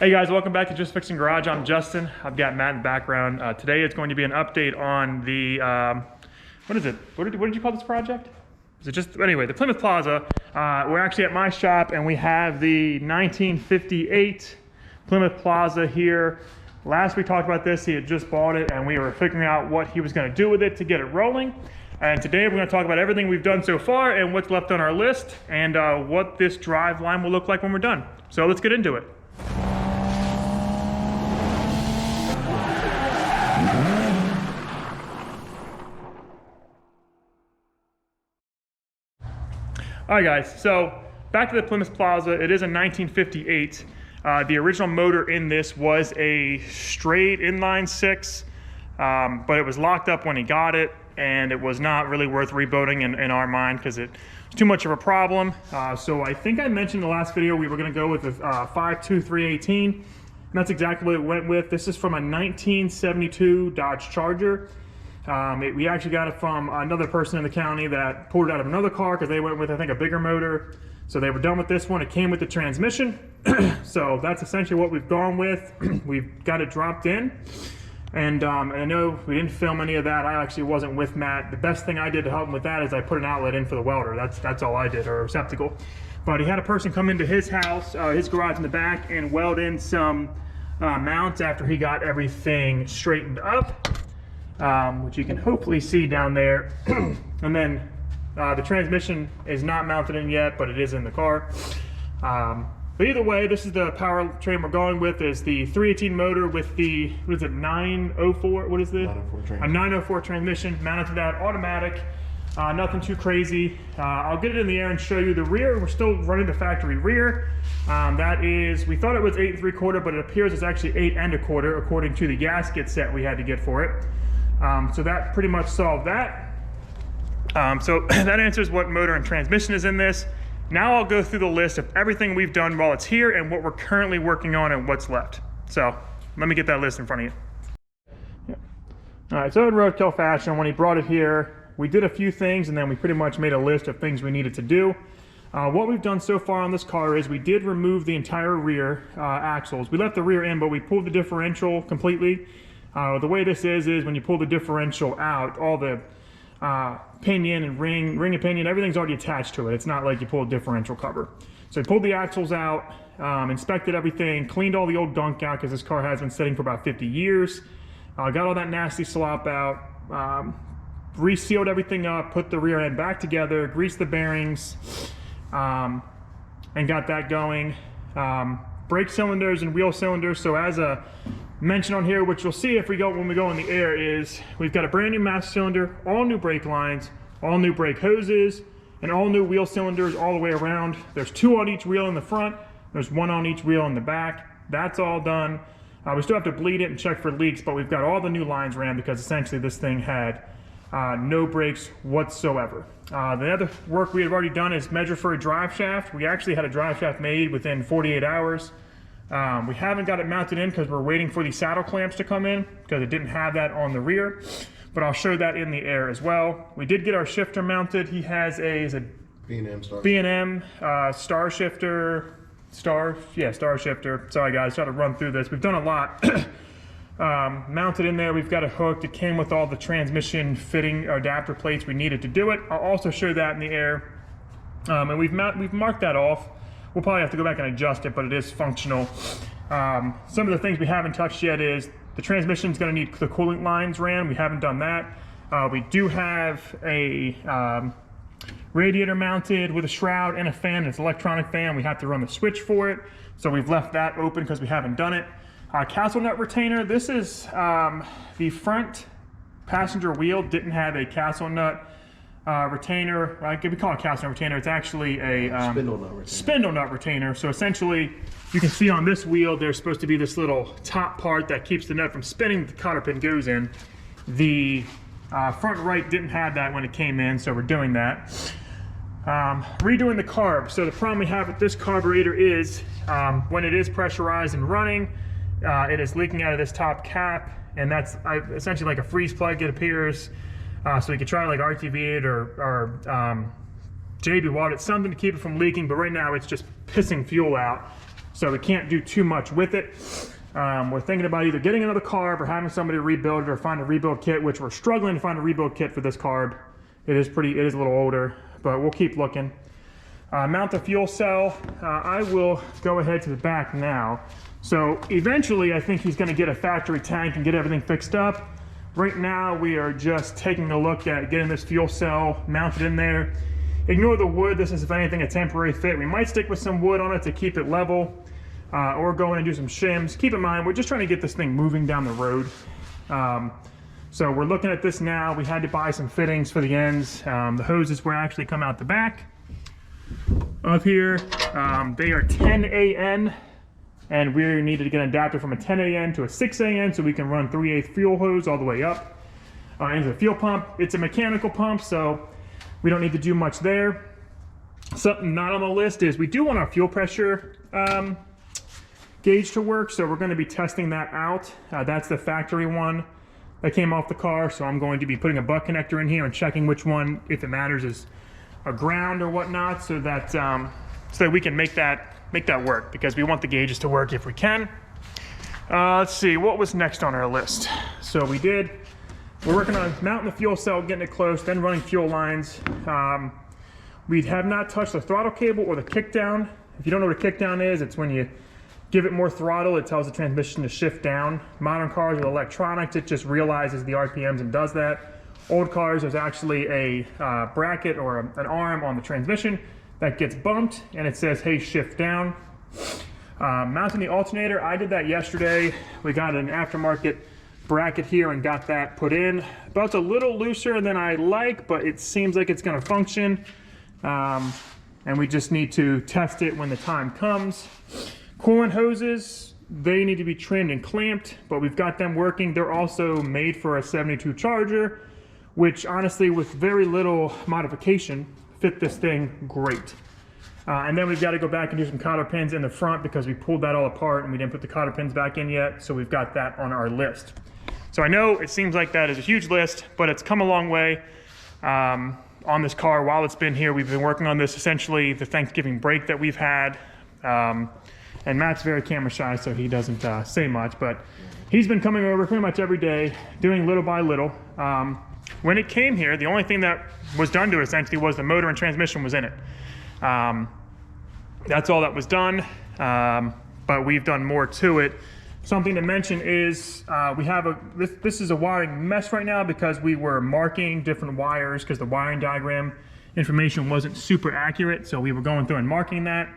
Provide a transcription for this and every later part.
Hey guys, welcome back to Just Fixing Garage. I'm Justin. I've got Matt in the background. Today it's going to be an update on the, what is it? What did you call this project? Is it just, anyway, the Plymouth Plaza. We're actually at my shop and we have the 1958 Plymouth Plaza here. Last we talked about this, he had just bought it and we were figuring out what he was going to do with it to get it rolling. And today we're going to talk about everything we've done so far and what's left on our list and what this drive line will look like when we're done. So let's get into it. All right guys, so back to the Plymouth Plaza. It is a 1958. The original motor in this was a straight inline six, but it was locked up when he got it and it was not really worth rebuilding in our mind because it was too much of a problem. So I think I mentioned in the last video we were going to go with a 52318, and that's exactly what it went with. This is from a 1972 Dodge Charger. We actually got it from another person in the county that pulled it out of another car because they went with, I think, a bigger motor. So they were done with this one. It came with the transmission. So that's essentially what we've gone with. We've got it dropped in. And I know we didn't film any of that. I actually wasn't with Matt. The best thing I did to help him with that is I put an outlet in for the welder. That's all I did, or a receptacle. But he had a person come into his house, his garage in the back, and weld in some mounts after he got everything straightened up. Which you can hopefully see down there. And then the transmission is not mounted in yet, but it is in the car. But either way, this is the powertrain we're going with. Is the 318 motor with the, what is it, 904? What is the? 904 a 904 transmission mounted to that, automatic. Nothing too crazy. I'll get it in the air and show you the rear. We're still running the factory rear. That is, we thought it was 8 3/4, but it appears it's actually 8 1/4 according to the gasket set we had to get for it. So that pretty much solved that. So that answers what motor and transmission is in this. Now I'll go through the list of everything we've done while it's here and what we're currently working on and what's left. So let me get that list in front of you. Yeah. All right, so in roadkill fashion, when he brought it here, we did a few things and then we pretty much made a list of things we needed to do. What we've done so far on this car is we did remove the entire rear axles. We left the rear in, but we pulled the differential completely. The way this is when you pull the differential out, all the pinion and ring and pinion, everything's already attached to it. It's not like you pull a differential cover. So we pulled the axles out, inspected everything, cleaned all the old gunk out because this car has been sitting for about 50 years. Got all that nasty slop out, resealed everything up, put the rear end back together, greased the bearings, and got that going. Brake cylinders and wheel cylinders. So as a mention on here, which you'll see when we go in the air, is we've got a brand new master cylinder, all new brake lines, all new brake hoses, and all new wheel cylinders all the way around. There's 2 on each wheel in the front, there's 1 on each wheel in the back. That's all done. We still have to bleed it and check for leaks, but we've got all the new lines ran because essentially this thing had no brakes whatsoever. The other work we had already done is measure for a drive shaft. We actually had a drive shaft made within 48 hours. We haven't got it mounted in because we're waiting for the saddle clamps to come in because it didn't have that on the rear, but I'll show that in the air as well. We did get our shifter mounted. He has a B&M star shifter. Star shifter. Sorry guys, try to run through this. We've done a lot. Mounted in there, we've got it hooked. It came with all the transmission fitting adapter plates we needed to do it. I'll also show that in the air. And we've marked that off. We'll probably have to go back and adjust it, but it is functional. Some of the things we haven't touched yet is the transmission is going to need the coolant lines ran. We haven't done that. We do have a radiator mounted with a shroud and a fan. It's an electronic fan. We have to run the switch for it. So we've left that open because we haven't done it. Castle nut retainer. This is the front passenger wheel didn't have a castle nut retainer. We call it castle nut retainer. It's actually a spindle nut retainer. So essentially, you can see on this wheel, there's supposed to be this little top part that keeps the nut from spinning. The cotter pin goes in. The front right didn't have that when it came in, so we're doing that. Redoing the carb. So the problem we have with this carburetor is when it is pressurized and running, it is leaking out of this top cap, and that's essentially like a freeze plug, it appears. So you could try like RTV it or JB Watt it, something to keep it from leaking, but right now it's just pissing fuel out. so we can't do too much with it. We're thinking about either getting another carb or having somebody rebuild it or find a rebuild kit, which we're struggling to find a rebuild kit for this carb. It is a little older, but we'll keep looking. Mount the fuel cell. I will go ahead to the back now. So eventually I think he's gonna get a factory tank and get everything fixed up. Right now we are just taking a look at getting this fuel cell mounted in there. Ignore the wood, this is if anything a temporary fit. We might stick with some wood on it to keep it level, or go in and do some shims. Keep in mind, we're just trying to get this thing moving down the road. So we're looking at this now. We had to buy some fittings for the ends. The hoses will actually come out the back of here. They are 10 AN, and we needed to get an adapter from a 10 AN to a 6 AN so we can run 3/8 fuel hose all the way up into the fuel pump. It's a mechanical pump, so we don't need to do much there. Something not on the list is we do want our fuel pressure gauge to work, so we're going to be testing that out. That's the factory one that came off the car, so I'm going to be putting a butt connector in here and checking which one, if it matters, is a ground or whatnot, so that we can make that work, because we want the gauges to work if we can. Let's see, what was next on our list? So we're working on mounting the fuel cell, getting it close, then running fuel lines. We have not touched the throttle cable or the kickdown. If you don't know what a kickdown is, it's when you give it more throttle, it tells the transmission to shift down. Modern cars with electronics, it just realizes the RPMs and does that. Old cars, there's actually a bracket or an arm on the transmission that gets bumped and it says, hey, shift down. Mounting the alternator, I did that yesterday. We got an aftermarket bracket here and got that put in. Belt's a little looser than I like, but it seems like it's gonna function. And we just need to test it when the time comes. Coolant hoses, they need to be trimmed and clamped, but we've got them working. They're also made for a 72 Charger, which honestly, with very little modification, fit this thing great. And then we've got to go back and do some cotter pins in the front because we pulled that all apart and we didn't put the cotter pins back in yet, so we've got that on our list. So I know it seems like that is a huge list, but it's come a long way on this car while it's been here. We've been working on this essentially the Thanksgiving break that we've had. And Matt's very camera shy, so he doesn't say much, but he's been coming over pretty much every day, doing little by little. When it came here, the only thing that was done to it essentially was the motor and transmission was in it. That's all that was done, but we've done more to it. Something to mention is we have this is a wiring mess right now because we were marking different wires because the wiring diagram information wasn't super accurate, so we were going through and marking that.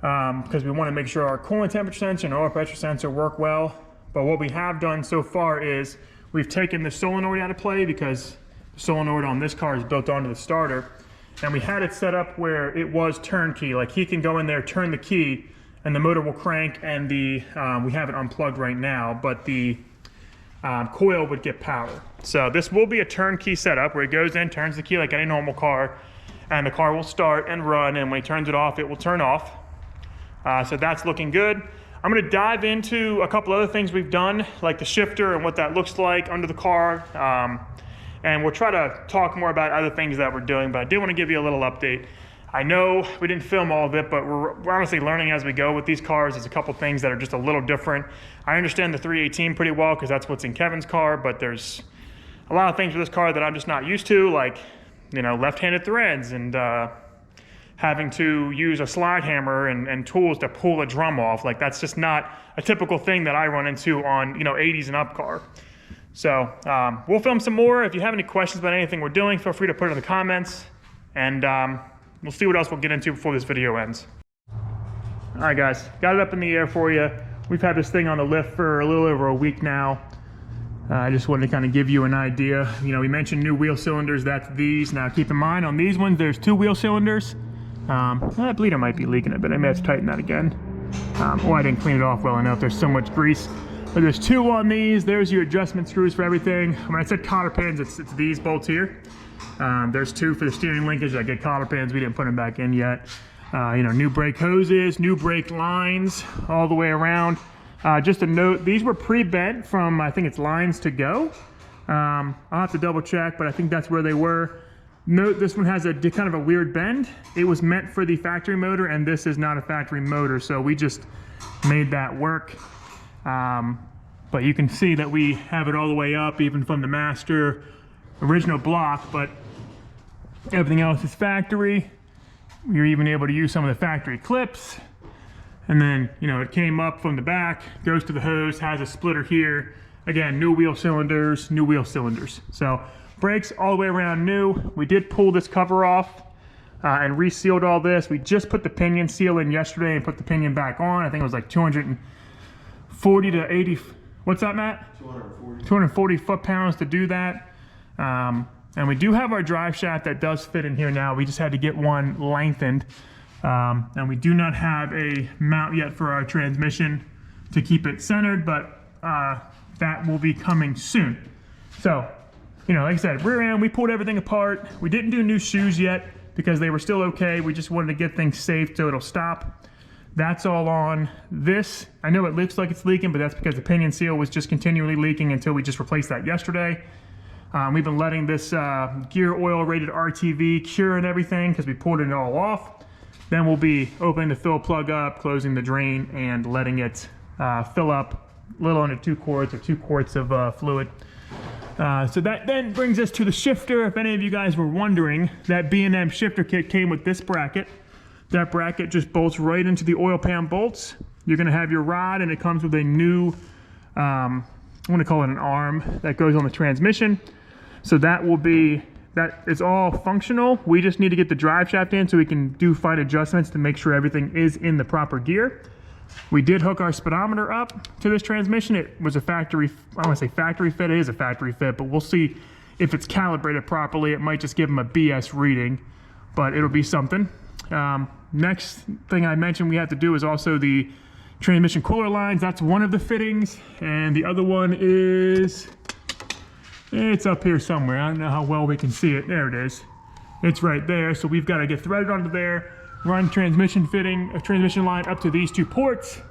Because we want to make sure our coolant temperature sensor and oil pressure sensor work well. But what we have done so far is we've taken the solenoid out of play because the solenoid on this car is built onto the starter. And we had it set up where it was turnkey. Like he can go in there, turn the key, and the motor will crank, and we have it unplugged right now, but the coil would get power. So this will be a turnkey setup where it goes in, turns the key like any normal car, and the car will start and run, and when he turns it off, it will turn off. So that's looking good. I'm going to dive into a couple other things we've done, like the shifter and what that looks like under the car. And we'll try to talk more about other things that we're doing, but I do want to give you a little update. I know we didn't film all of it, but we're honestly learning as we go with these cars. There's a couple things that are just a little different. I understand the 318 pretty well because that's what's in Kevin's car, but there's a lot of things with this car that I'm just not used to, like, you know, left-handed threads and having to use a slide hammer and tools to pull a drum off. Like, that's just not a typical thing that I run into on, you know, 80s and up car. So we'll film some more. If you have any questions about anything we're doing, feel free to put it in the comments, and we'll see what else we'll get into before this video ends. All right, guys, got it up in the air for you. We've had this thing on the lift for a little over a week now. I just wanted to kind of give you an idea. You know, we mentioned new wheel cylinders. That's these. Now, keep in mind, on these ones, there's 2 wheel cylinders. That bleeder might be leaking a bit. I may have to tighten that again. Or I didn't clean it off well enough. There's so much grease. But there's 2 on these. There's your adjustment screws for everything. When I said cotter pins, it's these bolts here. There's 2 for the steering linkage. I get cotter pins. We didn't put them back in yet. You know, new brake hoses, new brake lines all the way around. Just a note, these were pre-bent from, I think it's lines to go. I'll have to double check, but I think that's where they were. Note this one has a kind of a weird bend. It was meant for the factory motor, and this is not a factory motor, so we just made that work. But you can see that we have it all the way up, even from the master original block, but everything else is factory. You're even able to use some of the factory clips. And then, you know, it came up from the back, goes to the hose, has a splitter here. Again, new wheel cylinders, new wheel cylinders. So brakes all the way around new. We did pull this cover off and resealed all this. We just put the pinion seal in yesterday and put the pinion back on. I think it was like 240 to 80, what's that, Matt? 240 foot-pounds to do that. And we do have our drive shaft that does fit in here now. We just had to get one lengthened. And we do not have a mount yet for our transmission to keep it centered, but that will be coming soon. So, you know, like I said, rear end, we pulled everything apart. We didn't do new shoes yet because they were still okay. We just wanted to get things safe so it'll stop. That's all on this. I know it looks like it's leaking, but that's because the pinion seal was just continually leaking until we just replaced that yesterday. We've been letting this gear oil rated RTV cure and everything because we pulled it all off. Then we'll be opening the fill plug up, closing the drain, and letting it fill up a little under 2 quarts or 2 quarts of fluid. So that then brings us to the shifter. If any of you guys were wondering, that B&M shifter kit came with this bracket. That bracket just bolts right into the oil pan bolts. You're gonna have your rod, and it comes with a new, I'm gonna call it an arm that goes on the transmission. So that will be, that is all functional. We just need to get the drive shaft in so we can do fine adjustments to make sure everything is in the proper gear. We did hook our speedometer up to this transmission. It was a factory, I don't want to say factory fit, it is a factory fit, but we'll see if it's calibrated properly. It might just give them a BS reading, but it'll be something. Next thing I mentioned we have to do is also the transmission cooler lines. That's one of the fittings, and the other one is, it's up here somewhere. I don't know how well we can see it. There it is. It's right there. So we've got to get threaded onto there, run transmission fitting, a transmission line up to these 2 ports.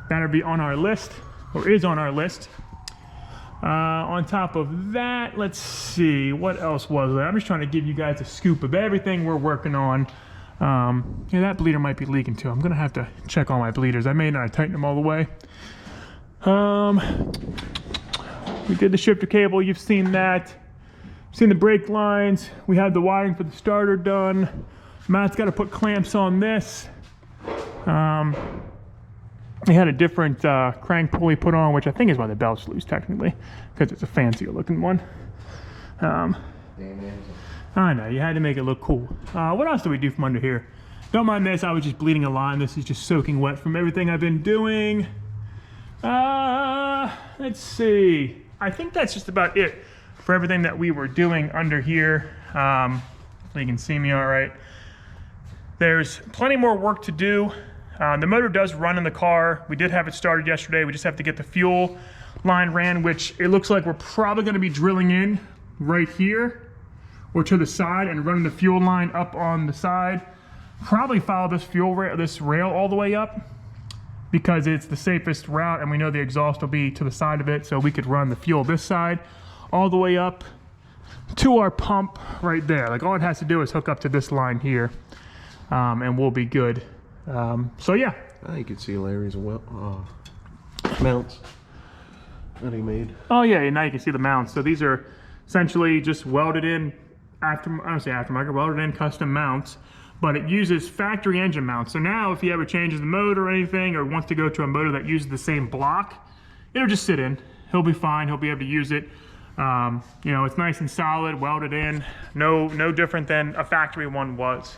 That'll be on our list, or is on our list. On top of that, let's see, what else was there? I'm just trying to give you guys a scoop of everything we're working on. Yeah, that bleeder might be leaking too. I'm gonna have to check all my bleeders. I may not tighten them all the way. We did the shifter cable, you've seen that. Seen the brake lines. We had the wiring for the starter done. Matt's got to put clamps on this. He had a different crank pulley put on, which I think is why the belt's loose technically, because it's a fancier looking one. I know, you had to make it look cool. What else do we do from under here? Don't mind this, I was just bleeding a line. This is just soaking wet from everything I've been doing. Let's see. I think that's just about it for everything that we were doing under here. Hopefully you can see me all right. There's plenty more work to do. The motor does run in the car. We did have it started yesterday. We just have to get the fuel line ran, which it looks like we're probably going to be drilling in right here or to the side and running the fuel line up on the side. Probably follow this rail all the way up because it's the safest route, and we know the exhaust will be to the side of it, so we could run the fuel this side all the way up to our pump right there. Like, all it has to do is hook up to this line here, and we'll be good. So yeah. You can see Larry's mounts that he made. Oh yeah, and now you can see the mounts. So these are essentially just welded in, I don't say aftermarket, welded in custom mounts, but it uses factory engine mounts. So now if he ever changes the motor or anything, or wants to go to a motor that uses the same block, it'll just sit in. He'll be fine, he'll be able to use it. You know, it's nice and solid, welded in, no different than a factory one was.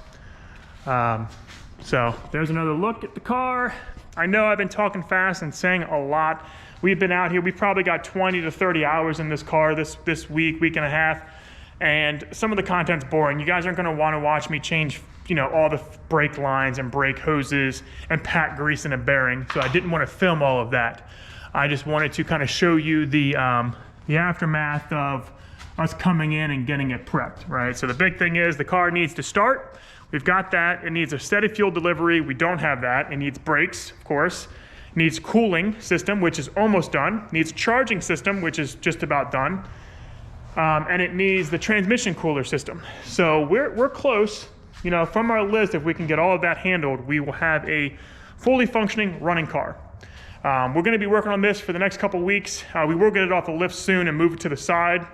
So there's another look at the car. I know I've been talking fast and saying a lot. We've been out here, we've probably got 20 to 30 hours in this car this week and a half, and some of the content's boring. You guys aren't gonna wanna watch me change, you know, all the brake lines and brake hoses and pack grease in a bearing, so I didn't wanna film all of that. I just wanted to kind of show you the aftermath of us coming in and getting it prepped, right? So the big thing is the car needs to start. We've got that. It needs a steady fuel delivery. We don't have that. It needs brakes, of course. It needs cooling system, which is almost done. It needs a charging system, which is just about done. and it needs the transmission cooler system. So we're close. You know, from our list, if we can get all of that handled, we will have a fully functioning running car. We're going to be working on this for the next couple weeks. We will get it off the lift soon and move it to the side.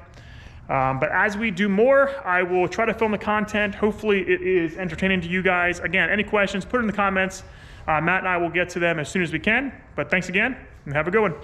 But as we do more, I will try to film the content. Hopefully it is entertaining to you guys. Again, any questions, put it in the comments. Matt and I will get to them as soon as we can. But thanks again, and have a good one.